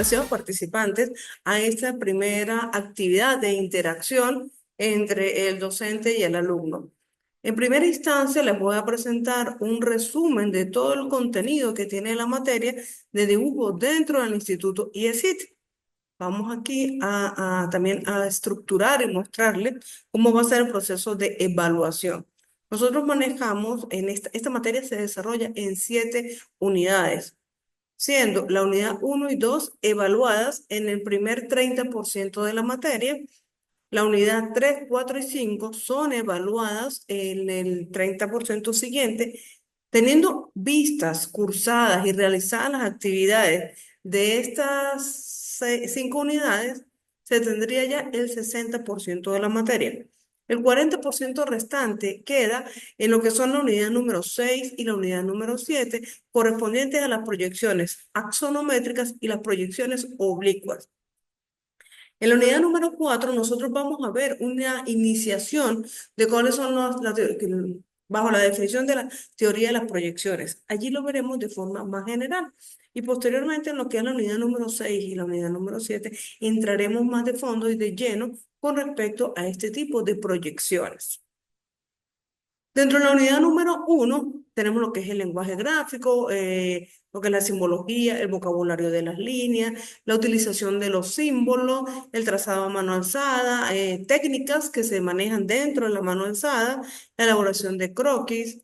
apreciados participantes a esta primera actividad de interacción entre el docente y el alumno. En primera instancia, les voy a presentar un resumen de todo el contenido que tiene la materia de dibujo dentro del Instituto IECIT. Vamos aquí también a estructurar y mostrarles cómo va a ser el proceso de evaluación. Nosotros manejamos, esta materia se desarrolla en 7 unidades, siendo la unidad 1 y 2 evaluadas en el primer 30% de la materia. La unidad 3, 4 y 5 son evaluadas en el 30% siguiente, teniendo vistas, cursadas y realizadas las actividades de estas 5 unidades, se tendría ya el 60% de la materia. El 40% restante queda en lo que son la unidad número 6 y la unidad número 7, correspondientes a las proyecciones axonométricas y las proyecciones oblicuas. En la unidad número 4 nosotros vamos a ver una iniciación de cuáles son bajo la definición de la teoría de las proyecciones. Allí lo veremos de forma más general. Y posteriormente en lo que es la unidad número 6 y la unidad número 7 entraremos más de fondo y de lleno con respecto a este tipo de proyecciones. Dentro de la unidad número 1 tenemos lo que es el lenguaje gráfico, lo que es la simbología, el vocabulario de las líneas, la utilización de los símbolos, el trazado a mano alzada, técnicas que se manejan dentro de la mano alzada, la elaboración de croquis.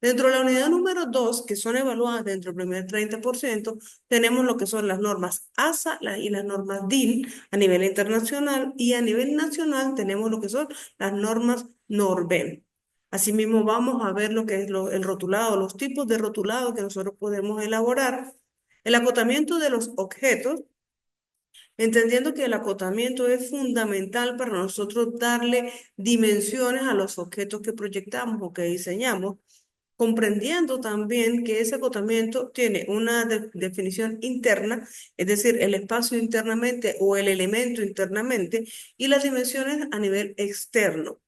Dentro de la unidad número 2, que son evaluadas dentro del primer 30%, tenemos lo que son las normas ASA y las normas DIN a nivel internacional, y a nivel nacional tenemos lo que son las normas NORBEN. Asimismo, vamos a ver lo que es el rotulado, los tipos de rotulado que nosotros podemos elaborar, el acotamiento de los objetos, entendiendo que el acotamiento es fundamental para nosotros darle dimensiones a los objetos que proyectamos o que diseñamos, comprendiendo también que ese acotamiento tiene una definición interna, es decir, el espacio internamente o el elemento internamente, y las dimensiones a nivel externo.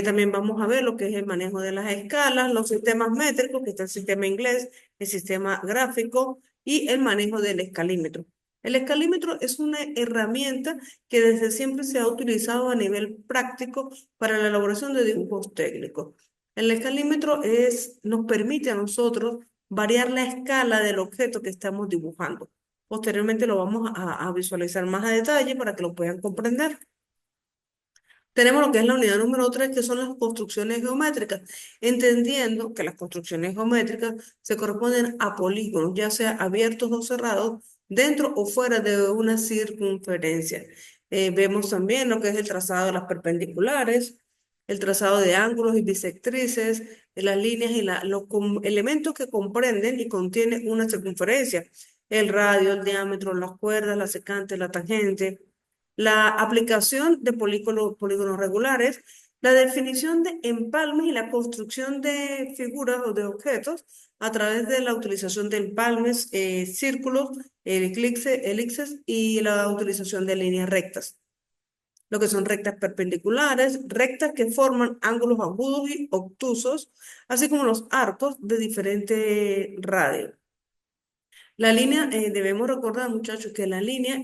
También vamos a ver lo que es el manejo de las escalas, los sistemas métricos, que está el sistema inglés, el sistema gráfico y el manejo del escalímetro. El escalímetro es una herramienta que desde siempre se ha utilizado a nivel práctico para la elaboración de dibujos técnicos. El escalímetro nos permite a nosotros variar la escala del objeto que estamos dibujando. Posteriormente lo vamos a visualizar más a detalle para que lo puedan comprender. Tenemos lo que es la unidad número 3, que son las construcciones geométricas, entendiendo que las construcciones geométricas se corresponden a polígonos, ya sea abiertos o cerrados, dentro o fuera de una circunferencia. Vemos también lo que es el trazado de las perpendiculares, el trazado de ángulos y bisectrices, las líneas y los elementos que comprenden y contienen una circunferencia, el radio, el diámetro, las cuerdas, la secante, la tangente, la aplicación de polígonos regulares, la definición de empalmes y la construcción de figuras o de objetos a través de la utilización de empalmes, círculos, elipses y la utilización de líneas rectas. Lo que son rectas perpendiculares, rectas que forman ángulos agudos y obtusos, así como los arcos de diferente radio. La línea, debemos recordar, muchachos, que la línea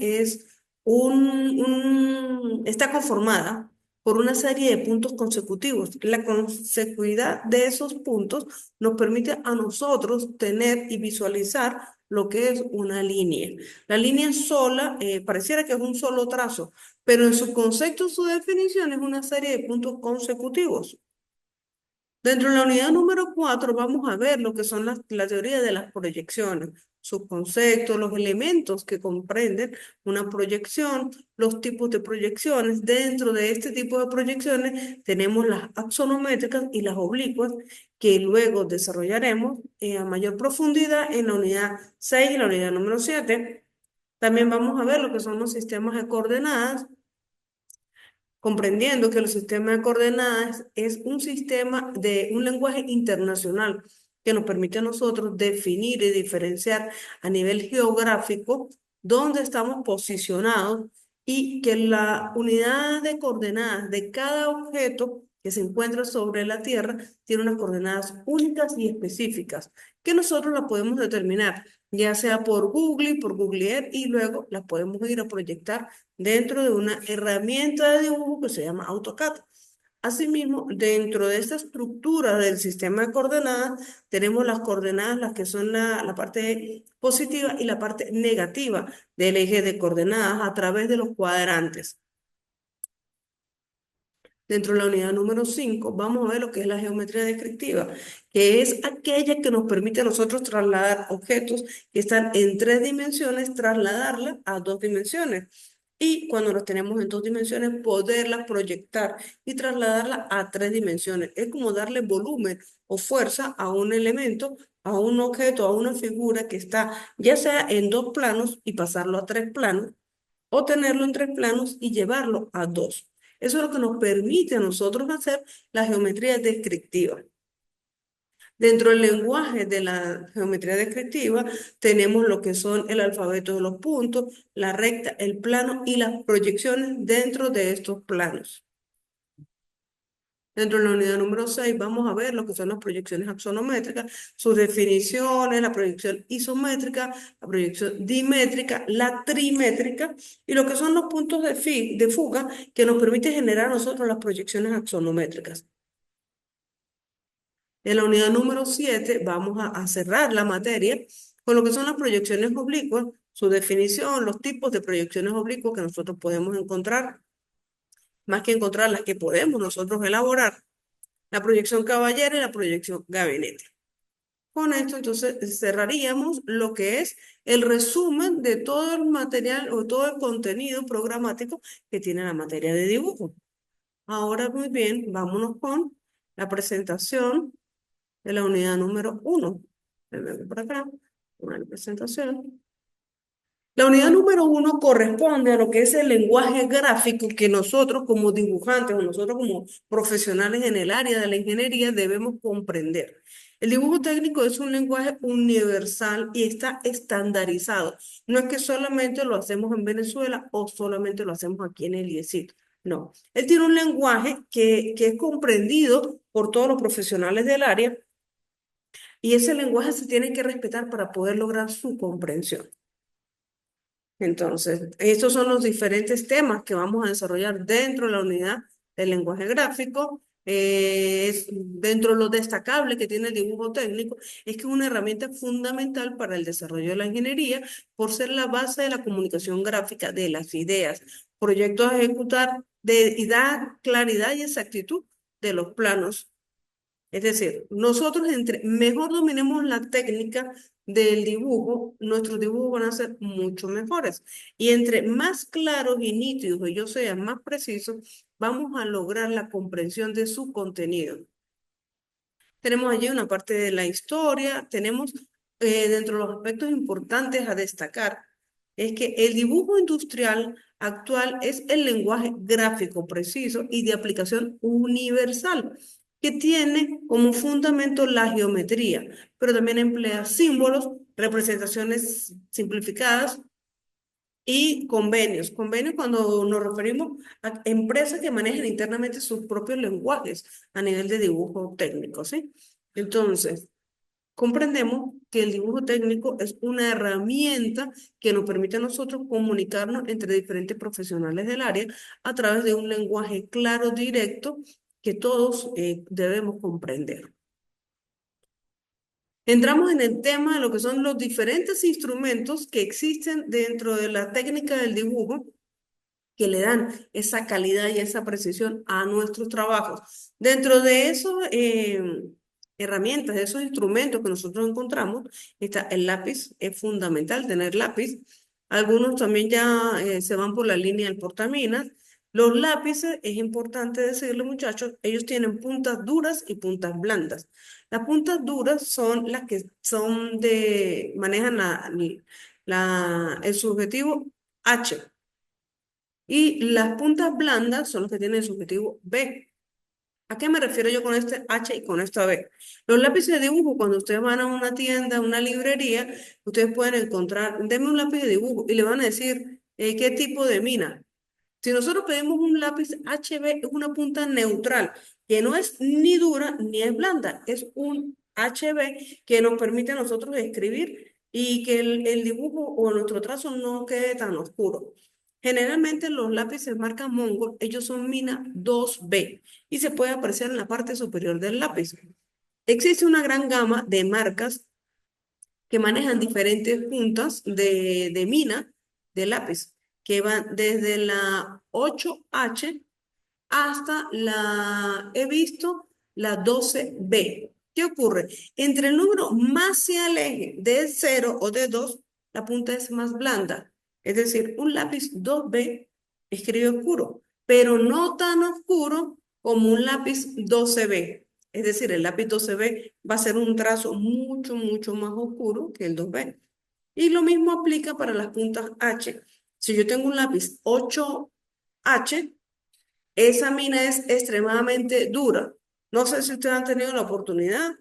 está conformada por una serie de puntos consecutivos. La consecuidad de esos puntos nos permite a nosotros tener y visualizar lo que es una línea. La línea sola, pareciera que es un solo trazo, pero en su concepto, su definición es una serie de puntos consecutivos. Dentro de la unidad número 4 vamos a ver lo que son la teoría de las proyecciones, sus conceptos, los elementos que comprenden una proyección, los tipos de proyecciones. Dentro de este tipo de proyecciones tenemos las axonométricas y las oblicuas, que luego desarrollaremos a mayor profundidad en la unidad 6 y la unidad número 7. También vamos a ver lo que son los sistemas de coordenadas, comprendiendo que el sistema de coordenadas es un sistema de un lenguaje internacional que nos permite a nosotros definir y diferenciar a nivel geográfico dónde estamos posicionados, y que la unidad de coordenadas de cada objeto que se encuentra sobre la Tierra tiene unas coordenadas únicas y específicas que nosotros las podemos determinar ya sea por Google y por Google Earth, y luego las podemos ir a proyectar dentro de una herramienta de dibujo que se llama AutoCAD. Asimismo, dentro de esta estructura del sistema de coordenadas, tenemos las coordenadas, las que son la parte positiva y la parte negativa del eje de coordenadas a través de los cuadrantes. Dentro de la unidad número 5 vamos a ver lo que es la geometría descriptiva, que es aquella que nos permite a nosotros trasladar objetos que están en 3 dimensiones, trasladarla a 2 dimensiones. Y cuando los tenemos en 2 dimensiones, poderlas proyectar y trasladarla a 3 dimensiones. Es como darle volumen o fuerza a un elemento, a un objeto, a una figura que está ya sea en 2 planos y pasarlo a 3 planos, o tenerlo en 3 planos y llevarlo a 2. Eso es lo que nos permite a nosotros hacer la geometría descriptiva. Dentro del lenguaje de la geometría descriptiva tenemos lo que son el alfabeto de los puntos, la recta, el plano y las proyecciones dentro de estos planos. Dentro de la unidad número 6 vamos a ver lo que son las proyecciones axonométricas, sus definiciones, la proyección isométrica, la proyección dimétrica, la trimétrica y lo que son los puntos de fuga que nos permite generar a nosotros las proyecciones axonométricas. En la unidad número 7 vamos a cerrar la materia con lo que son las proyecciones oblicuas, su definición, los tipos de proyecciones oblicuas que nosotros podemos encontrar, más que encontrar las que podemos nosotros elaborar, la proyección caballero y la proyección gabinete. Con esto entonces cerraríamos lo que es el resumen de todo el material o todo el contenido programático que tiene la materia de dibujo. Ahora muy bien, vámonos con la presentación de la unidad número 1. Vengo por acá, una presentación. La unidad número 1 corresponde a lo que es el lenguaje gráfico que nosotros como dibujantes o nosotros como profesionales en el área de la ingeniería debemos comprender. El dibujo técnico es un lenguaje universal y está estandarizado. No es que solamente lo hacemos en Venezuela o solamente lo hacemos aquí en el IESIT. No, él tiene un lenguaje que es comprendido por todos los profesionales del área y ese lenguaje se tiene que respetar para poder lograr su comprensión. Entonces, estos son los diferentes temas que vamos a desarrollar dentro de la unidad del lenguaje gráfico. Dentro de lo destacable que tiene el dibujo técnico, es que es una herramienta fundamental para el desarrollo de la ingeniería por ser la base de la comunicación gráfica de las ideas, proyectos a ejecutar y dar claridad y exactitud de los planos. Es decir, nosotros entre mejor dominemos la técnica del dibujo, nuestros dibujos van a ser mucho mejores. Y entre más claros y nítidos ellos sean, más precisos, vamos a lograr la comprensión de su contenido. Tenemos allí una parte de la historia, tenemos dentro de los aspectos importantes a destacar, es que el dibujo industrial actual es el lenguaje gráfico preciso y de aplicación universal, que tiene como fundamento la geometría, pero también emplea símbolos, representaciones simplificadas y convenios. Convenios cuando nos referimos a empresas que manejan internamente sus propios lenguajes a nivel de dibujo técnico, ¿sí? Entonces, comprendemos que el dibujo técnico es una herramienta que nos permite a nosotros comunicarnos entre diferentes profesionales del área a través de un lenguaje claro, directo, que todos debemos comprender. Entramos en el tema de lo que son los diferentes instrumentos que existen dentro de la técnica del dibujo que le dan esa calidad y esa precisión a nuestros trabajos. Dentro de esas herramientas, de esos instrumentos que nosotros encontramos, está el lápiz, es fundamental tener lápiz. Algunos también ya se van por la línea del portaminas. Los lápices, es importante decirle, muchachos, ellos tienen puntas duras y puntas blandas. Las puntas duras son las que son manejan el subjetivo H. Y las puntas blandas son las que tienen el subjetivo B. ¿A qué me refiero yo con este H y con esta B? Los lápices de dibujo, cuando ustedes van a una tienda, a una librería, ustedes pueden encontrar, denme un lápiz de dibujo y le van a decir qué tipo de mina. Si nosotros pedimos un lápiz HB, es una punta neutral, que no es ni dura ni es blanda, es un HB que nos permite a nosotros escribir y que el dibujo o nuestro trazo no quede tan oscuro. Generalmente los lápices marca Mongo, ellos son mina 2B y se puede apreciar en la parte superior del lápiz. Existe una gran gama de marcas que manejan diferentes puntas de mina de lápiz, que van desde la 8H hasta he visto la 12B. ¿Qué ocurre? Entre el número más se aleje de cero o de 2, la punta es más blanda. Es decir, un lápiz 2B escribe oscuro, pero no tan oscuro como un lápiz 12B. Es decir, el lápiz 12B va a ser un trazo mucho, mucho más oscuro que el 2B. Y lo mismo aplica para las puntas H. Si yo tengo un lápiz 8H, esa mina es extremadamente dura. No sé si ustedes han tenido la oportunidad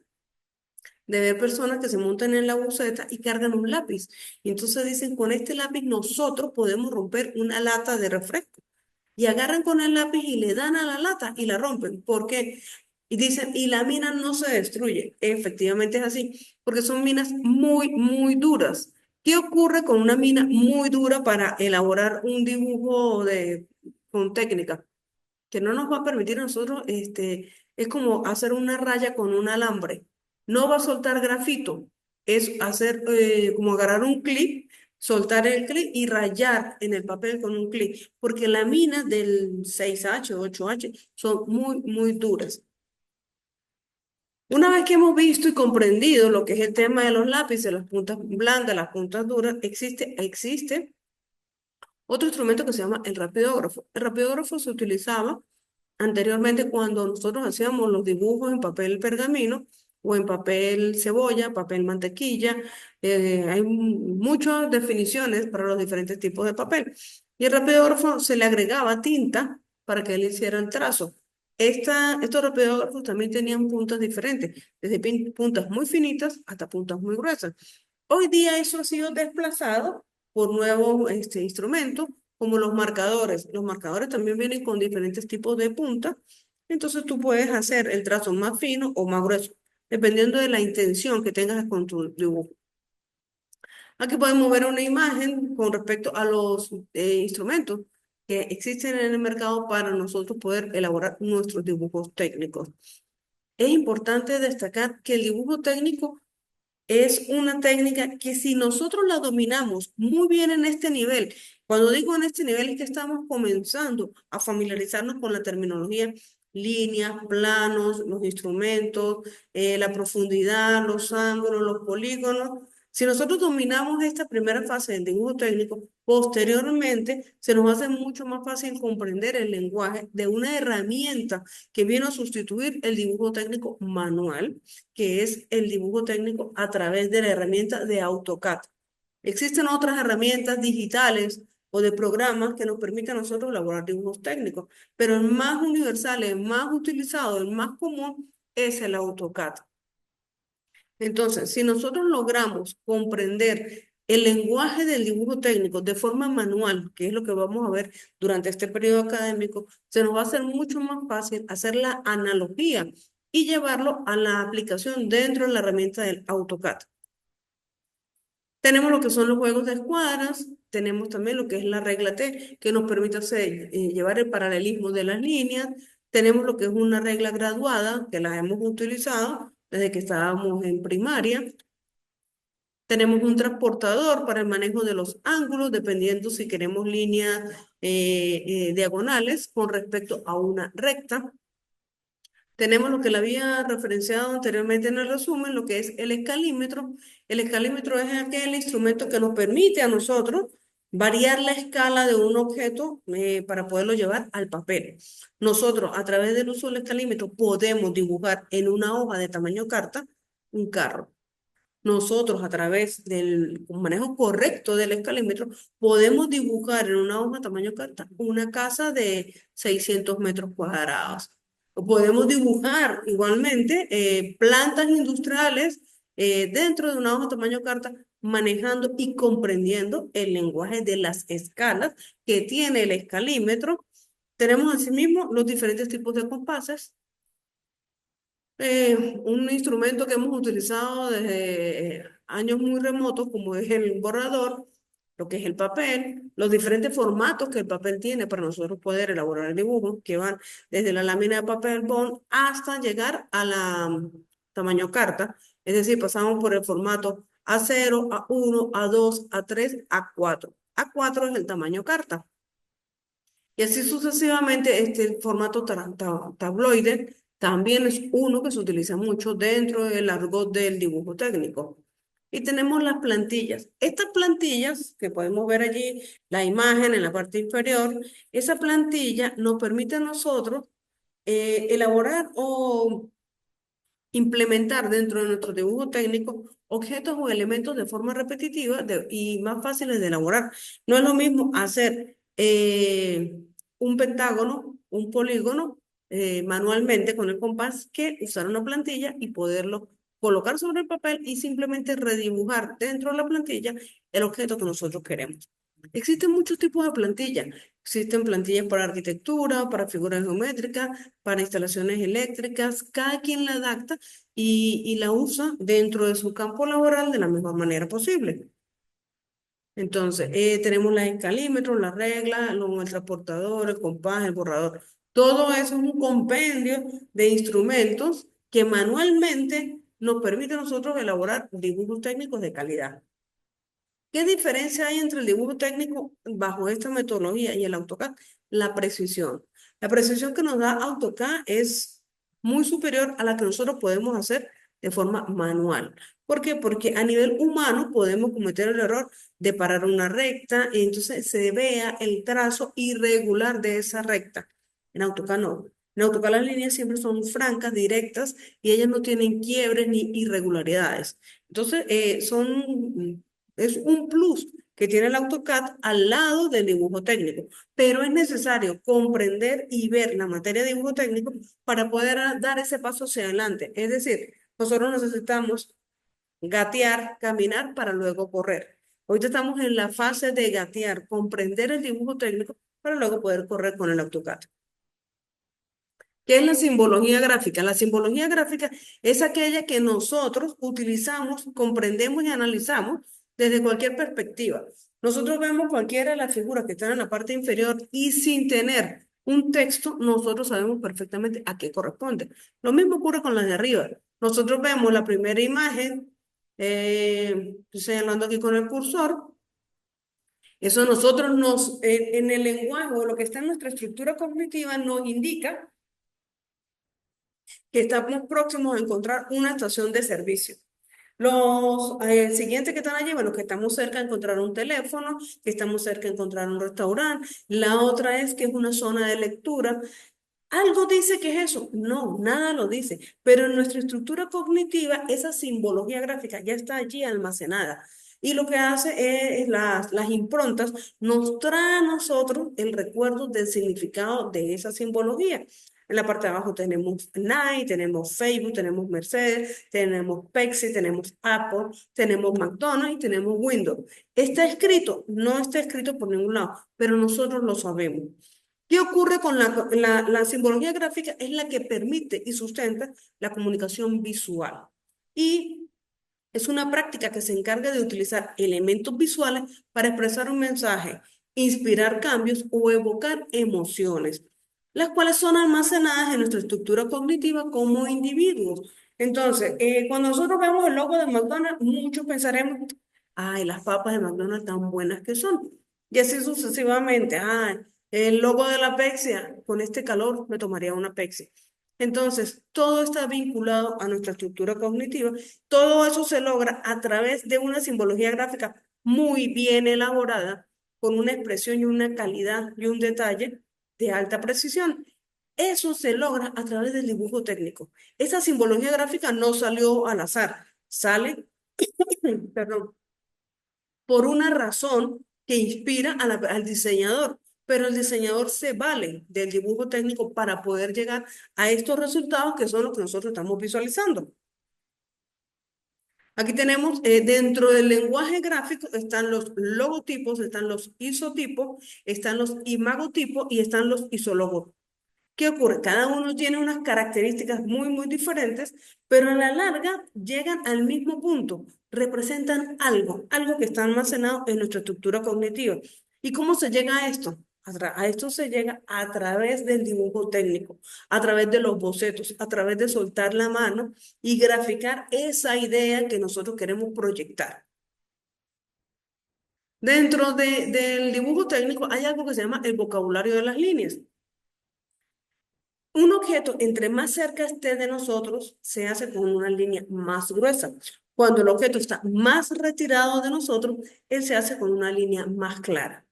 de ver personas que se montan en la buseta y cargan un lápiz. Y entonces dicen, con este lápiz nosotros podemos romper una lata de refresco. Y agarran con el lápiz y le dan a la lata y la rompen. ¿Por qué? Y dicen, y la mina no se destruye. Efectivamente es así, porque son minas muy, muy duras. ¿Qué ocurre con una mina muy dura para elaborar un dibujo con técnica? Que no nos va a permitir a nosotros, es como hacer una raya con un alambre. No va a soltar grafito, es hacer como agarrar un clip, soltar el clip y rayar en el papel con un clip, porque las minas del 6H o 8H son muy, muy duras. Una vez que hemos visto y comprendido lo que es el tema de los lápices, las puntas blandas, las puntas duras, existe otro instrumento que se llama el rapidógrafo. El rapidógrafo se utilizaba anteriormente cuando nosotros hacíamos los dibujos en papel pergamino o en papel cebolla, papel mantequilla. Hay muchas definiciones para los diferentes tipos de papel. Y el rapidógrafo se le agregaba tinta para que él hiciera el trazo. Estos rapidógrafos también tenían puntas diferentes, desde puntas muy finitas hasta puntas muy gruesas. Hoy día eso ha sido desplazado por nuevos instrumentos como los marcadores. Los marcadores también vienen con diferentes tipos de punta, entonces tú puedes hacer el trazo más fino o más grueso, dependiendo de la intención que tengas con tu dibujo. Aquí podemos ver una imagen con respecto a los instrumentos que existen en el mercado para nosotros poder elaborar nuestros dibujos técnicos. Es importante destacar que el dibujo técnico es una técnica que si nosotros la dominamos muy bien en este nivel, cuando digo en este nivel es que estamos comenzando a familiarizarnos con la terminología, líneas, planos, los instrumentos, la profundidad, los ángulos, los polígonos. Si nosotros dominamos esta primera fase del dibujo técnico, posteriormente se nos hace mucho más fácil comprender el lenguaje de una herramienta que viene a sustituir el dibujo técnico manual, que es el dibujo técnico a través de la herramienta de AutoCAD. Existen otras herramientas digitales o de programas que nos permiten a nosotros elaborar dibujos técnicos, pero el más universal, el más utilizado, el más común es el AutoCAD. Entonces, si nosotros logramos comprender el lenguaje del dibujo técnico de forma manual, que es lo que vamos a ver durante este periodo académico, se nos va a hacer mucho más fácil hacer la analogía y llevarlo a la aplicación dentro de la herramienta del AutoCAD. Tenemos lo que son los juegos de escuadras, tenemos también lo que es la regla T, que nos permite llevar el paralelismo de las líneas, tenemos lo que es una regla graduada, que la hemos utilizado desde que estábamos en primaria, tenemos un transportador para el manejo de los ángulos, dependiendo si queremos líneas diagonales con respecto a una recta. Tenemos lo que le había referenciado anteriormente en el resumen, lo que es el escalímetro. El escalímetro es aquel instrumento que nos permite a nosotros variar la escala de un objeto para poderlo llevar al papel. Nosotros, a través del uso del escalímetro, podemos dibujar en una hoja de tamaño carta un carro. Nosotros, a través del manejo correcto del escalímetro, podemos dibujar en una hoja tamaño carta una casa de 600 metros cuadrados. O podemos dibujar igualmente plantas industriales dentro de una hoja tamaño carta, manejando y comprendiendo el lenguaje de las escalas que tiene el escalímetro. Tenemos asimismo los diferentes tipos de compases, un instrumento que hemos utilizado desde años muy remotos, como es el borrador, lo que es el papel, los diferentes formatos que el papel tiene para nosotros poder elaborar el dibujo, que van desde la lámina de papel bond hasta llegar a la tamaño carta. Es decir, pasamos por el formato A0, A1, A2, A3, A4. A4 es el tamaño carta. Y así sucesivamente, este formato tabloide también es uno que se utiliza mucho dentro del argot del dibujo técnico. Y tenemos las plantillas. Estas plantillas, que podemos ver allí, la imagen en la parte inferior, esa plantilla nos permite a nosotros elaborar o implementar dentro de nuestro dibujo técnico objetos o elementos de forma repetitiva y más fáciles de elaborar. No es lo mismo hacer un pentágono, un polígono manualmente con el compás que usar una plantilla y poderlo colocar sobre el papel y simplemente redibujar dentro de la plantilla el objeto que nosotros queremos. Existen muchos tipos de plantillas. Existen plantillas para arquitectura, para figuras geométricas, para instalaciones eléctricas. Cada quien la adapta y la usa dentro de su campo laboral de la mejor manera posible. Entonces, tenemos las escalímetros, las reglas, el transportador, el compás, el borrador. Todo eso es un compendio de instrumentos que manualmente nos permite a nosotros elaborar dibujos técnicos de calidad. ¿Qué diferencia hay entre el dibujo técnico bajo esta metodología y el AutoCAD? La precisión. La precisión que nos da AutoCAD es muy superior a la que nosotros podemos hacer de forma manual. ¿Por qué? Porque a nivel humano podemos cometer el error de parar una recta y entonces se vea el trazo irregular de esa recta. En AutoCAD no. En AutoCAD las líneas siempre son francas, directas y ellas no tienen quiebres ni irregularidades. Entonces, es un plus que tiene el AutoCAD al lado del dibujo técnico, pero es necesario comprender y ver la materia de dibujo técnico para poder dar ese paso hacia adelante. Es decir, nosotros necesitamos gatear, caminar para luego correr. Ahorita estamos en la fase de gatear, comprender el dibujo técnico para luego poder correr con el AutoCAD. ¿Qué es la simbología gráfica? La simbología gráfica es aquella que nosotros utilizamos, comprendemos y analizamos desde cualquier perspectiva. Nosotros vemos cualquiera de las figuras que están en la parte inferior y sin tener un texto, nosotros sabemos perfectamente a qué corresponde. Lo mismo ocurre con las de arriba. Nosotros vemos la primera imagen, estoy señalando aquí con el cursor, eso nosotros en el lenguaje o lo que está en nuestra estructura cognitiva nos indica que estamos próximos a encontrar una estación de servicio. Los siguientes que están allí, bueno, que estamos cerca de encontrar un teléfono, que estamos cerca de encontrar un restaurante. La otra es que es una zona de lectura. ¿Algo dice que es eso? No, nada lo dice. Pero en nuestra estructura cognitiva, esa simbología gráfica ya está allí almacenada. Y lo que hace es las improntas nos trae a nosotros el recuerdo del significado de esa simbología. En la parte de abajo tenemos Nike, tenemos Facebook, tenemos Mercedes, tenemos Pepsi, tenemos Apple, tenemos McDonald's y tenemos Windows. ¿Está escrito? No está escrito por ningún lado, pero nosotros lo sabemos. ¿Qué ocurre con la simbología gráfica? Es la que permite y sustenta la comunicación visual. Y es una práctica que se encarga de utilizar elementos visuales para expresar un mensaje, inspirar cambios o evocar emociones, las cuales son almacenadas en nuestra estructura cognitiva como individuos. Entonces, cuando nosotros vemos el logo de McDonald's, muchos pensaremos, ay, las papas de McDonald's tan buenas que son. Y así sucesivamente, ay, el logo de la Pepsi, con este calor me tomaría una Pepsi. Entonces, todo está vinculado a nuestra estructura cognitiva. Todo eso se logra a través de una simbología gráfica muy bien elaborada, con una expresión y una calidad y un detalle de alta precisión. Eso se logra a través del dibujo técnico. Esa simbología gráfica no salió al azar, sale, perdón, por una razón que inspira al diseñador, pero el diseñador se vale del dibujo técnico para poder llegar a estos resultados que son los que nosotros estamos visualizando. Aquí tenemos, dentro del lenguaje gráfico están los logotipos, están los isotipos, están los imagotipos y están los isologos. ¿Qué ocurre? Cada uno tiene unas características muy diferentes, pero a la larga llegan al mismo punto, representan algo que está almacenado en nuestra estructura cognitiva. ¿Y cómo se llega a esto? A esto se llega a través del dibujo técnico, a través de los bocetos, a través de soltar la mano y graficar esa idea que nosotros queremos proyectar. Dentro del dibujo técnico hay algo que se llama el vocabulario de las líneas. Un objeto, entre más cerca esté de nosotros, se hace con una línea más gruesa. Cuando el objeto está más retirado de nosotros, él se hace con una línea más clara.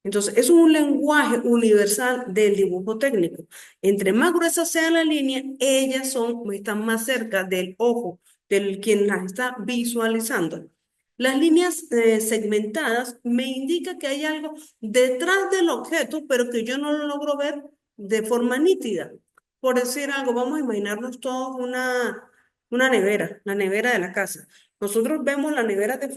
Entonces, es un lenguaje universal del dibujo técnico. Entre más gruesa sea la línea, están más cerca del ojo, del quien las está visualizando. Las líneas segmentadas me indican que hay algo detrás del objeto, pero que yo no lo logro ver de forma nítida. Por decir algo, vamos a imaginarnos todos una nevera, la nevera de la casa. Nosotros vemos la nevera de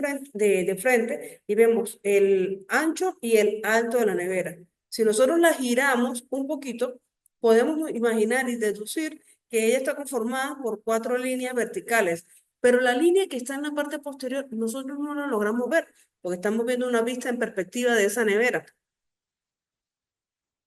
frente y vemos el ancho y el alto de la nevera. Si nosotros la giramos un poquito, podemos imaginar y deducir que ella está conformada por 4 líneas verticales, pero la línea que está en la parte posterior nosotros no la logramos ver porque estamos viendo una vista en perspectiva de esa nevera.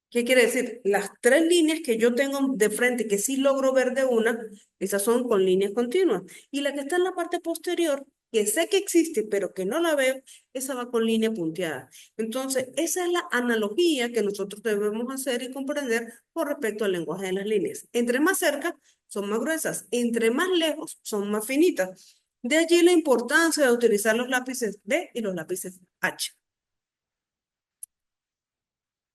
¿Qué quiere decir? Las 3 líneas que yo tengo de frente, que sí logro ver de una, esas son con líneas continuas. Y la que está en la parte posterior, que sé que existe, pero que no la veo, esa va con línea punteada. Entonces, esa es la analogía que nosotros debemos hacer y comprender con respecto al lenguaje de las líneas. Entre más cerca, son más gruesas. Entre más lejos, son más finitas. De allí la importancia de utilizar los lápices B y los lápices H.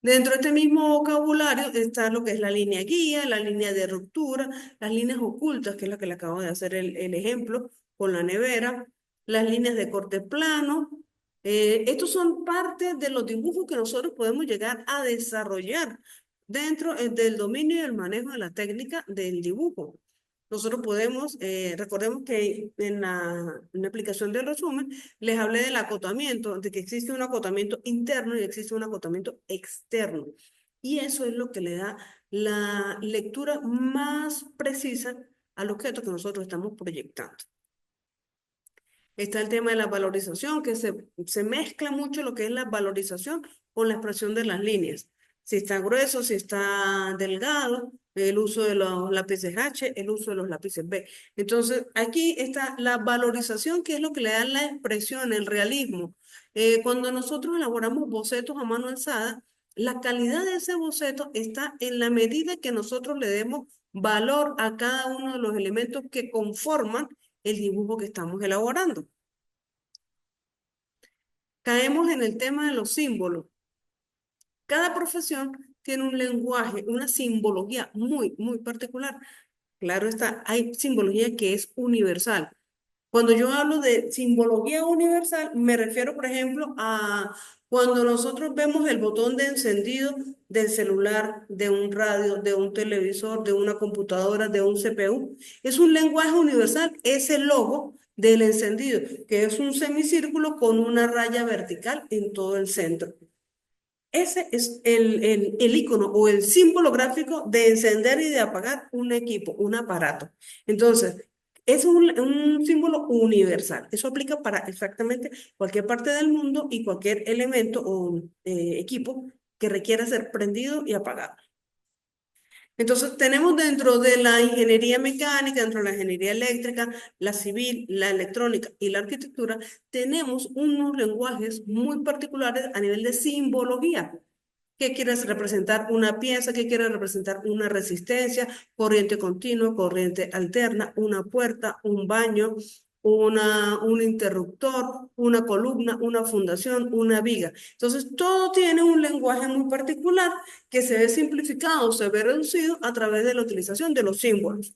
Dentro de este mismo vocabulario está lo que es la línea guía, la línea de ruptura, las líneas ocultas, que es la que le acabo de hacer el ejemplo con la nevera, las líneas de corte plano. Estos son parte de los dibujos que nosotros podemos llegar a desarrollar dentro del dominio y el manejo de la técnica del dibujo. Nosotros podemos, recordemos que en la aplicación del resumen, les hablé del acotamiento, de que existe un acotamiento interno y existe un acotamiento externo. Y eso es lo que le da la lectura más precisa al objeto que nosotros estamos proyectando. Está el tema de la valorización, que se mezcla mucho lo que es la valorización con la expresión de las líneas. Si está grueso, si está delgado, el uso de los lápices H, el uso de los lápices B. Entonces, aquí está la valorización, que es lo que le da la expresión, el realismo. Cuando nosotros elaboramos bocetos a mano alzada, la calidad de ese boceto está en la medida que nosotros le demos valor a cada uno de los elementos que conforman el dibujo que estamos elaborando. Caemos en el tema de los símbolos. Cada profesión tiene un lenguaje, una simbología muy particular. Claro está, hay simbología que es universal. Cuando yo hablo de simbología universal, me refiero, por ejemplo, a cuando nosotros vemos el botón de encendido del celular, de un radio, de un televisor, de una computadora, de un CPU. Es un lenguaje universal, ese logo del encendido, que es un semicírculo con una raya vertical en todo el centro. Ese es el icono o el símbolo gráfico de encender y de apagar un equipo, un aparato. Entonces, es un símbolo universal. Eso aplica para exactamente cualquier parte del mundo y cualquier elemento o equipo que requiera ser prendido y apagado. Entonces, tenemos dentro de la ingeniería mecánica, dentro de la ingeniería eléctrica, la civil, la electrónica y la arquitectura, tenemos unos lenguajes muy particulares a nivel de simbología. ¿Qué quieres representar una pieza? ¿Qué quiere representar una resistencia? Corriente continua, corriente alterna, una puerta, un baño, un interruptor, una columna, una fundación, una viga. Entonces, todo tiene un lenguaje muy particular que se ve simplificado, se ve reducido a través de la utilización de los símbolos.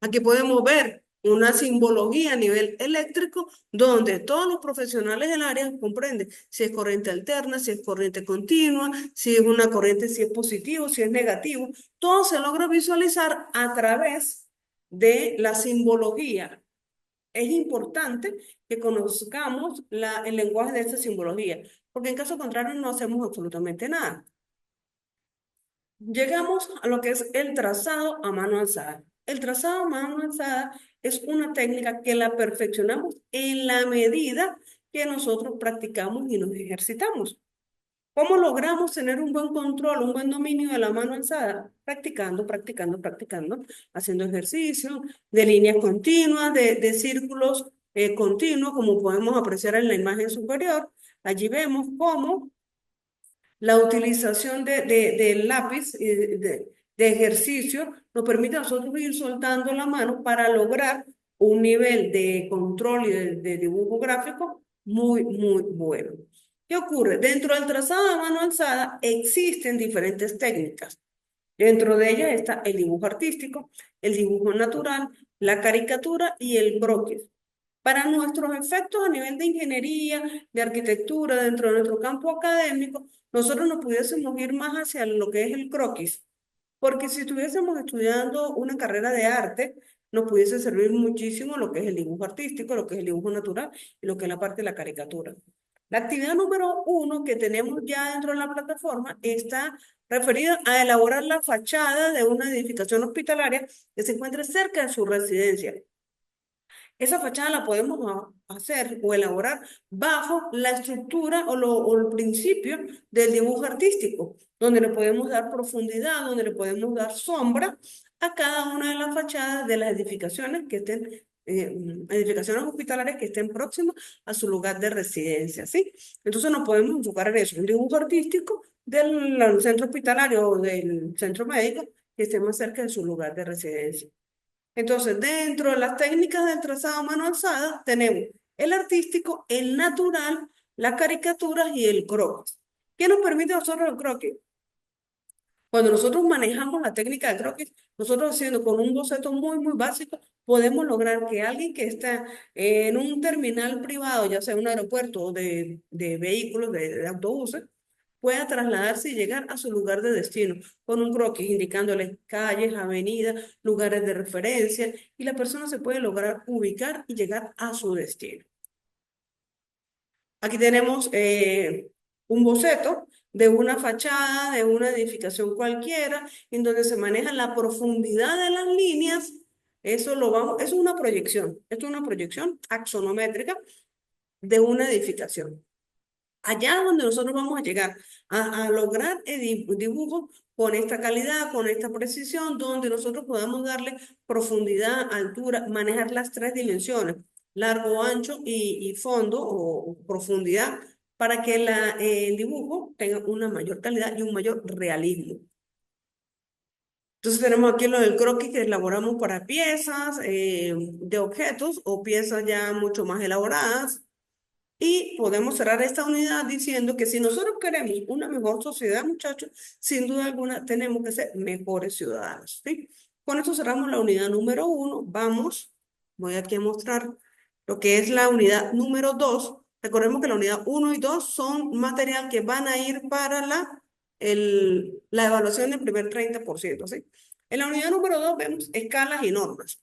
Aquí podemos ver una simbología a nivel eléctrico donde todos los profesionales del área comprenden si es corriente alterna, si es corriente continua, si es una corriente, si es positivo, si es negativo. Todo se logra visualizar a través de la simbología. Es importante que conozcamos el lenguaje de esta simbología, porque en caso contrario no hacemos absolutamente nada. Llegamos a lo que es el trazado a mano alzada. El trazado a mano alzada es una técnica que la perfeccionamos en la medida que nosotros practicamos y nos ejercitamos. ¿Cómo logramos tener un buen control, un buen dominio de la mano alzada? Practicando, practicando, practicando, haciendo ejercicio de líneas continuas, de círculos continuos, como podemos apreciar en la imagen superior. Allí vemos cómo la utilización del lápiz y de ejercicio nos permite a nosotros ir soltando la mano para lograr un nivel de control y de dibujo gráfico muy, muy bueno. ¿Qué ocurre? Dentro del trazado de mano alzada existen diferentes técnicas. Dentro de ellas está el dibujo artístico, el dibujo natural, la caricatura y el croquis. Para nuestros efectos a nivel de ingeniería, de arquitectura, dentro de nuestro campo académico, nosotros nos pudiésemos ir más hacia lo que es el croquis, porque si estuviésemos estudiando una carrera de arte, nos pudiese servir muchísimo lo que es el dibujo artístico, lo que es el dibujo natural y lo que es la parte de la caricatura. La actividad número uno que tenemos ya dentro de la plataforma está referida a elaborar la fachada de una edificación hospitalaria que se encuentre cerca de su residencia. Esa fachada la podemos hacer o elaborar bajo la estructura o el principio del dibujo artístico, donde le podemos dar profundidad, donde le podemos dar sombra a cada una de las fachadas de las edificaciones que estén, edificaciones hospitalarias que estén próximas a su lugar de residencia, ¿sí? Entonces nos podemos enfocar en eso, un dibujo artístico del centro hospitalario o del centro médico que esté más cerca de su lugar de residencia. Entonces, dentro de las técnicas del trazado a mano alzada, tenemos el artístico, el natural, las caricaturas y el croquis. ¿Qué nos permite a nosotros el croquis? Cuando nosotros manejamos la técnica de croquis, nosotros haciendo con un boceto muy, muy básico, podemos lograr que alguien que está en un terminal privado, ya sea un aeropuerto o de vehículos, de autobuses, pueda trasladarse y llegar a su lugar de destino con un croquis indicándole calles, avenidas, lugares de referencia y la persona se puede lograr ubicar y llegar a su destino. Aquí tenemos un boceto de una fachada, de una edificación cualquiera, en donde se maneja la profundidad de las líneas. Eso lo vamos, eso es una proyección. Esto es una proyección axonométrica de una edificación. Allá donde nosotros vamos a llegar a lograr el dibujo con esta calidad, con esta precisión, donde nosotros podamos darle profundidad, altura, manejar las tres dimensiones, largo, ancho y fondo o profundidad, para que el dibujo tenga una mayor calidad y un mayor realismo. Entonces tenemos aquí lo del croquis que elaboramos para piezas de objetos o piezas ya mucho más elaboradas. Y podemos cerrar esta unidad diciendo que si nosotros queremos una mejor sociedad, muchachos, sin duda alguna tenemos que ser mejores ciudadanos, ¿sí? Con esto cerramos la unidad número uno. Vamos, voy aquí a mostrar lo que es la unidad número dos. Recordemos que la unidad uno y 2 son material que van a ir para la evaluación del primer 30%, ¿sí? En la unidad número 2 vemos escalas y normas.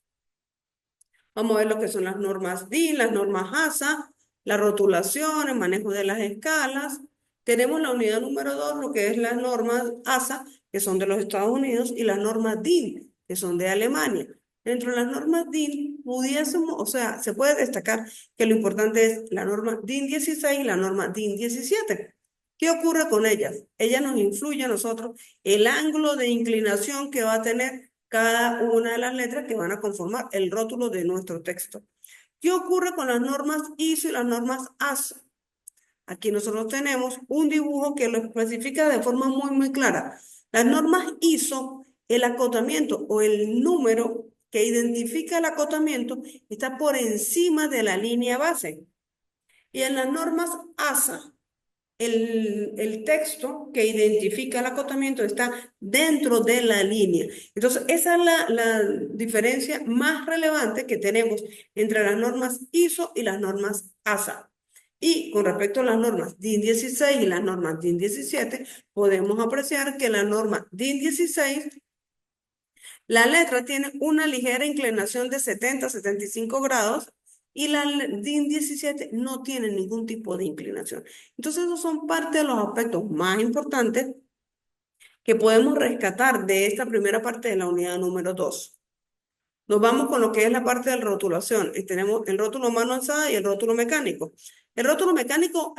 Vamos a ver lo que son las normas DIN, las normas ASA, la rotulación, el manejo de las escalas. Tenemos la unidad número 2, lo que es las normas ASA, que son de los Estados Unidos, y las normas DIN, que son de Alemania. Dentro de las normas DIN, pudiésemos, o sea, se puede destacar que lo importante es la norma DIN 16 y la norma DIN 17. ¿Qué ocurre con ellas? Ellas nos influyen a nosotros el ángulo de inclinación que va a tener cada una de las letras que van a conformar el rótulo de nuestro texto. ¿Qué ocurre con las normas ISO y las normas ASO? Aquí nosotros tenemos un dibujo que lo especifica de forma muy, muy clara. Las normas ISO, el acotamiento o el número que identifica el acotamiento está por encima de la línea base. Y en las normas ASA, el texto que identifica el acotamiento está dentro de la línea. Entonces, esa es la diferencia más relevante que tenemos entre las normas ISO y las normas ASA. Y con respecto a las normas DIN 16 y las normas DIN 17, podemos apreciar que la norma DIN 16, la letra tiene una ligera inclinación de 70 a 75 grados y la DIN 17 no tiene ningún tipo de inclinación. Entonces, esos son parte de los aspectos más importantes que podemos rescatar de esta primera parte de la unidad número 2. Nos vamos con lo que es la parte de la rotulación. Tenemos el rótulo mano alzada y el rótulo mecánico. El rótulo mecánico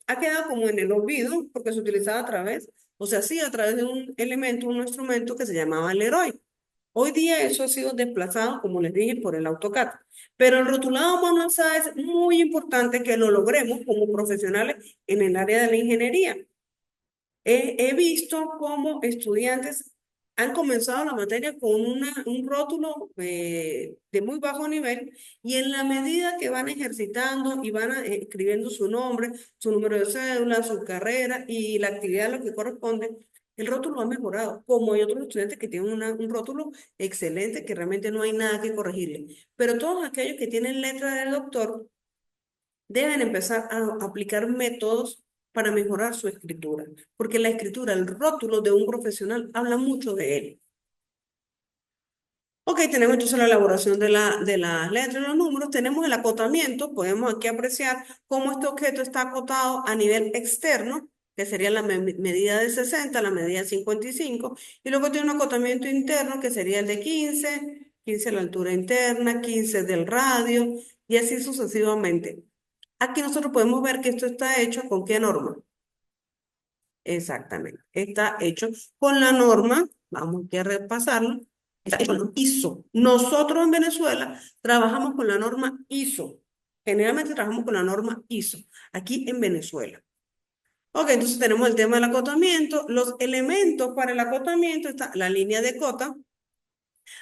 ha quedado como en el olvido porque se utilizaba a través, o se hacía a través de un elemento, un instrumento que se llamaba Leroy. Hoy día eso ha sido desplazado, como les dije, por el AutoCAD. Pero el rotulado a mano alzada es muy importante que lo logremos como profesionales en el área de la ingeniería. He visto cómo estudiantes han comenzado la materia con un rótulo de muy bajo nivel y en la medida que van ejercitando y van escribiendo su nombre, su número de cédula, su carrera y la actividad a lo que corresponde, el rótulo ha mejorado. Como hay otros estudiantes que tienen un rótulo excelente que realmente no hay nada que corregirle. Pero todos aquellos que tienen letra del doctor deben empezar a aplicar métodos para mejorar su escritura, porque la escritura, el rótulo de un profesional habla mucho de él. Ok, tenemos entonces la elaboración de las letras y los números, tenemos el acotamiento, podemos aquí apreciar cómo este objeto está acotado a nivel externo, que sería la medida de 60, la medida de 55, y luego tiene un acotamiento interno, que sería el de 15, 15 la altura interna, 15 del radio, y así sucesivamente. Aquí nosotros podemos ver que esto está hecho ¿con qué norma? Exactamente. Está hecho con la norma, vamos aquí a repasarlo, está hecho con ISO. Nosotros en Venezuela trabajamos con la norma ISO. Generalmente trabajamos con la norma ISO, aquí en Venezuela. Ok, entonces tenemos el tema del acotamiento. Los elementos para el acotamiento está la línea de cota.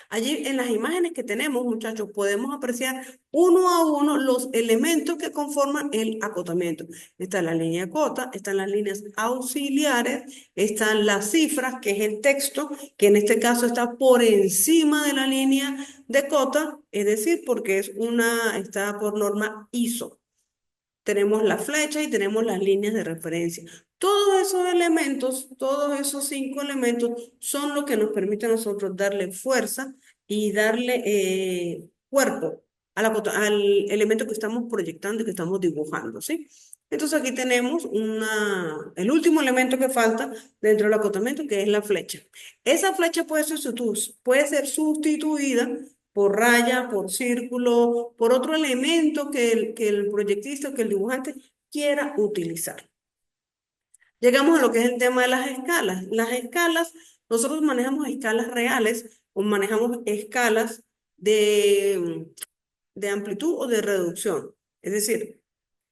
Allí en las imágenes que tenemos, muchachos, podemos apreciar uno a uno los elementos que conforman el acotamiento. Está la línea de cota, están las líneas auxiliares, están las cifras, que es el texto, que en este caso está por encima de la línea de cota, es decir, porque está por norma ISO. Tenemos la flecha y tenemos las líneas de referencia. Todos esos elementos, todos esos 5 elementos son lo que nos permite a nosotros darle fuerza y darle cuerpo al elemento que estamos proyectando y que estamos dibujando, ¿sí? Entonces aquí tenemos el último elemento que falta dentro del acotamiento, que es la flecha. Esa flecha puede ser sustituida por raya, por círculo, por otro elemento que el proyectista, que el dibujante quiera utilizar. Llegamos a lo que es el tema de las escalas. Las escalas, nosotros manejamos escalas reales o manejamos escalas de amplitud o de reducción. Es decir,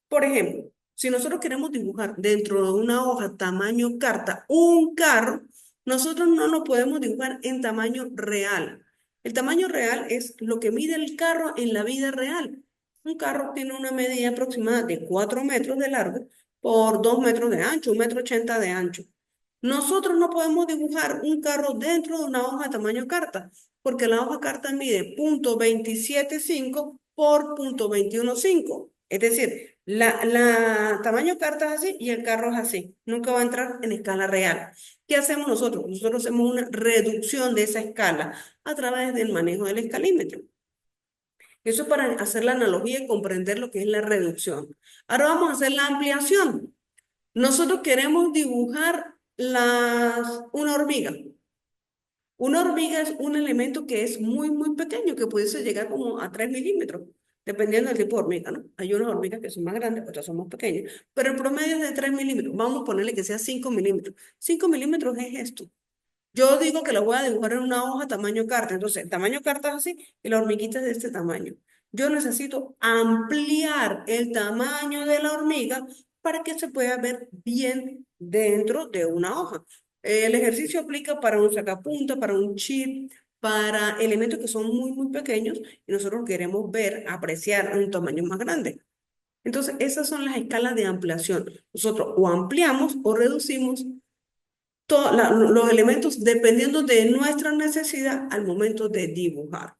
por ejemplo, si nosotros queremos dibujar dentro de una hoja tamaño carta un carro, nosotros no lo podemos dibujar en tamaño real. El tamaño real es lo que mide el carro en la vida real. Un carro tiene una medida aproximada de 4 metros de largo por 2 metros de ancho, 1,80 m de ancho. Nosotros no podemos dibujar un carro dentro de una hoja tamaño carta, porque la hoja carta mide 0,275 por 0,215. Es decir, la tamaño carta es así y el carro es así. Nunca va a entrar en escala real. ¿Qué hacemos nosotros? Nosotros hacemos una reducción de esa escala a través del manejo del escalímetro. Eso es para hacer la analogía y comprender lo que es la reducción. Ahora vamos a hacer la ampliación. Nosotros queremos dibujar una hormiga. Una hormiga es un elemento que es muy, muy pequeño, que pudiese llegar como a 3 milímetros, dependiendo del tipo de hormiga, ¿no? Hay unas hormigas que son más grandes, otras son más pequeñas, pero el promedio es de 3 milímetros. Vamos a ponerle que sea 5 milímetros. 5 milímetros es esto. Yo digo que la voy a dibujar en una hoja tamaño carta, entonces el tamaño carta es así y la hormiguita es de este tamaño. Yo necesito ampliar el tamaño de la hormiga para que se pueda ver bien dentro de una hoja. El ejercicio aplica para un sacapunta, para un chip, para elementos que son muy, muy pequeños y nosotros queremos ver, apreciar un tamaño más grande. Entonces, esas son las escalas de ampliación. Nosotros o ampliamos o reducimos los elementos dependiendo de nuestra necesidad al momento de dibujar.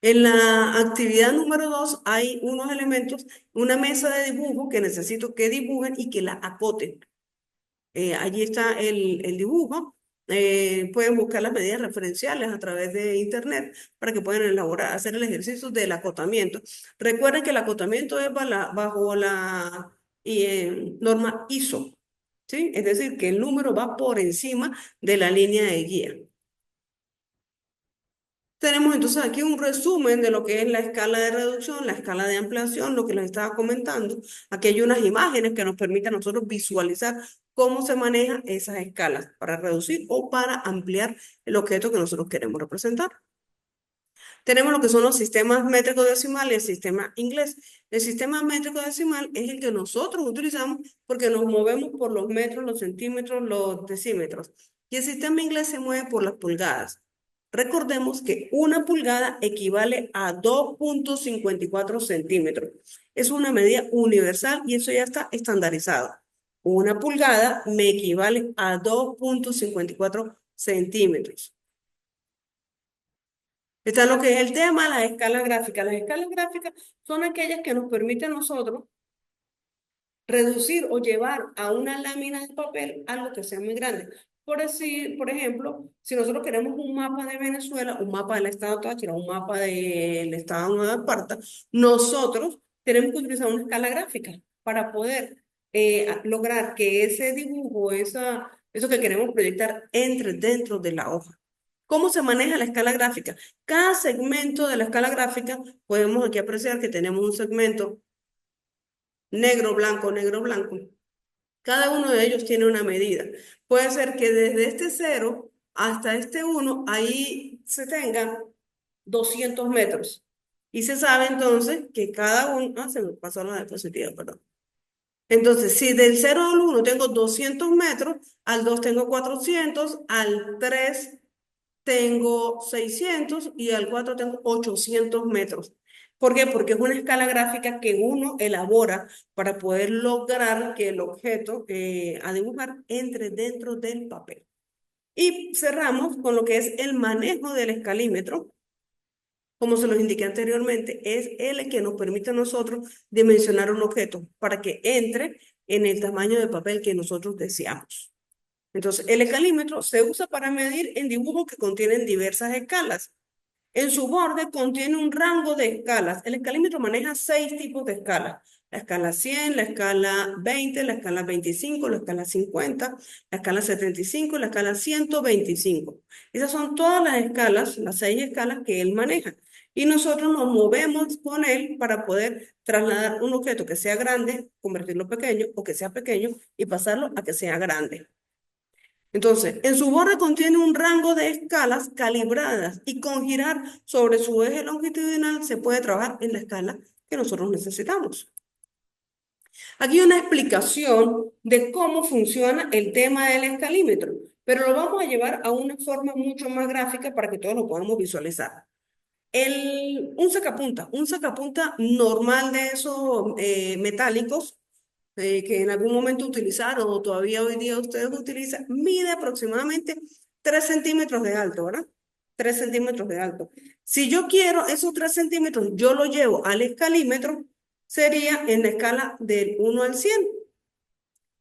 En la actividad número 2 hay unos elementos, una mesa de dibujo que necesito que dibujen y que la acoten. Allí está el dibujo. Pueden buscar las medidas referenciales a través de internet para que puedan hacer el ejercicio del acotamiento. Recuerden que el acotamiento es bajo la norma ISO. ¿sí? Es decir, que el número va por encima de la línea de guía. Tenemos entonces aquí un resumen de lo que es la escala de reducción, la escala de ampliación, lo que les estaba comentando. Aquí hay unas imágenes que nos permiten a nosotros visualizar cómo se manejan esas escalas para reducir o para ampliar el objeto que nosotros queremos representar. Tenemos lo que son los sistemas métrico decimal y el sistema inglés. El sistema métrico decimal es el que nosotros utilizamos porque nos movemos por los metros, los centímetros, los decímetros. Y el sistema inglés se mueve por las pulgadas. Recordemos que una pulgada equivale a 2,54 centímetros. Es una medida universal y eso ya está estandarizado. Una pulgada me equivale a 2,54 centímetros. Está lo que es el tema, las escalas gráficas. Las escalas gráficas son aquellas que nos permiten a nosotros reducir o llevar a una lámina de papel algo que sea muy grande. Por decir, por ejemplo, si nosotros queremos un mapa de Venezuela, un mapa del estado Táchira, un mapa del estado Nueva Esparta, nosotros tenemos que utilizar una escala gráfica para poder lograr que ese dibujo, eso que queremos proyectar, entre dentro de la hoja. ¿Cómo se maneja la escala gráfica? Cada segmento de la escala gráfica, podemos aquí apreciar que tenemos un segmento negro, blanco, negro, blanco. Cada uno de ellos tiene una medida. Puede ser que desde este 0 hasta este 1, ahí se tengan 200 metros. Y se sabe entonces que cada uno, se me pasó la diapositiva, perdón. Entonces, si del 0 al 1 tengo 200 metros, al 2 tengo 400, al 3 tengo 600 y al 4 tengo 800 metros. ¿Por qué? Porque es una escala gráfica que uno elabora para poder lograr que el objeto a dibujar entre dentro del papel. Y cerramos con lo que es el manejo del escalímetro. Como se los indiqué anteriormente, es el que nos permite a nosotros dimensionar un objeto para que entre en el tamaño de papel que nosotros deseamos. Entonces, el escalímetro se usa para medir en dibujos que contienen diversas escalas. En su borde contiene un rango de escalas. El escalímetro maneja 6 tipos de escalas. La escala 100, la escala 20, la escala 25, la escala 50, la escala 75 y la escala 125. Esas son todas las escalas, las 6 escalas que él maneja. Y nosotros nos movemos con él para poder trasladar un objeto que sea grande, convertirlo pequeño, o que sea pequeño y pasarlo a que sea grande. Entonces, en su borde contiene un rango de escalas calibradas y con girar sobre su eje longitudinal se puede trabajar en la escala que nosotros necesitamos. Aquí hay una explicación de cómo funciona el tema del escalímetro, pero lo vamos a llevar a una forma mucho más gráfica para que todos lo podamos visualizar. Un sacapunta normal de esos metálicos, que en algún momento utilizaron o todavía hoy día ustedes utilizan, mide aproximadamente 3 centímetros de alto, ¿verdad? 3 centímetros de alto. Si yo quiero esos 3 centímetros, yo lo llevo al escalímetro, sería en la escala del 1 al 100.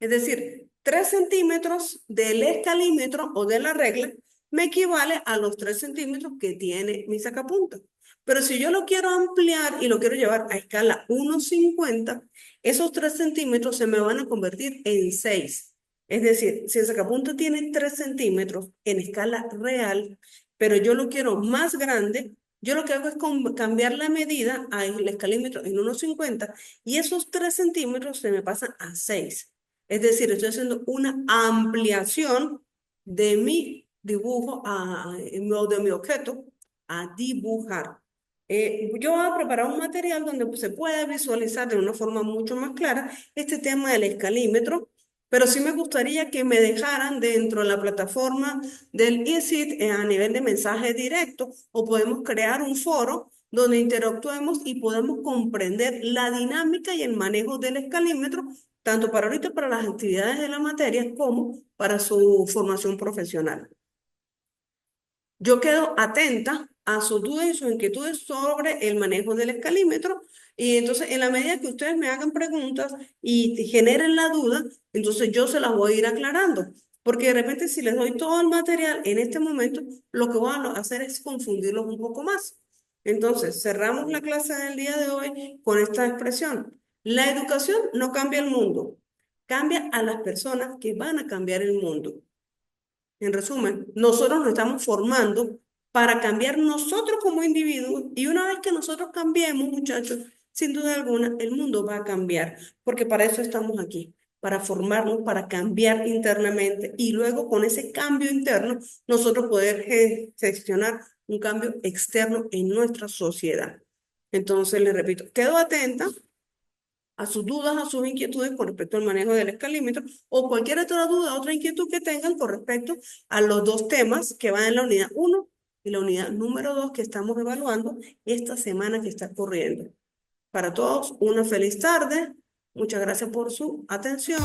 Es decir, 3 centímetros del escalímetro o de la regla me equivale a los 3 centímetros que tiene mi sacapunta. Pero si yo lo quiero ampliar y lo quiero llevar a escala 1,50, esos 3 centímetros se me van a convertir en 6. Es decir, si el sacapunta tiene 3 centímetros en escala real, pero yo lo quiero más grande, yo lo que hago es cambiar la medida al escalímetro en 1,50 y esos 3 centímetros se me pasan a 6. Es decir, estoy haciendo una ampliación de mi dibujo, de mi objeto a dibujar. Yo voy a preparar un material donde se pueda visualizar de una forma mucho más clara este tema del escalímetro, pero sí me gustaría que me dejaran dentro de la plataforma del eSeat a nivel de mensaje directo o podemos crear un foro donde interactuemos y podamos comprender la dinámica y el manejo del escalímetro tanto para ahorita para las actividades de la materia como para su formación profesional. Yo quedo atenta a sus dudas y sus inquietudes sobre el manejo del escalímetro y entonces en la medida que ustedes me hagan preguntas y generen la duda, entonces yo se las voy a ir aclarando. Porque de repente si les doy todo el material en este momento, lo que voy a hacer es confundirlos un poco más. Entonces, cerramos la clase del día de hoy con esta expresión. La educación no cambia el mundo. cambia a las personas que van a cambiar el mundo. En resumen, nosotros nos estamos formando para cambiar nosotros como individuos y una vez que nosotros cambiemos, muchachos, sin duda alguna, el mundo va a cambiar, porque para eso estamos aquí, para formarnos, para cambiar internamente y luego con ese cambio interno nosotros poder gestionar un cambio externo en nuestra sociedad. Entonces, les repito, quedo atenta a sus dudas, a sus inquietudes con respecto al manejo del escalímetro o cualquier otra duda, otra inquietud que tengan con respecto a los dos temas que van en la unidad 1 y la unidad número 2 que estamos evaluando esta semana que está corriendo. Para todos, una feliz tarde. Muchas gracias por su atención.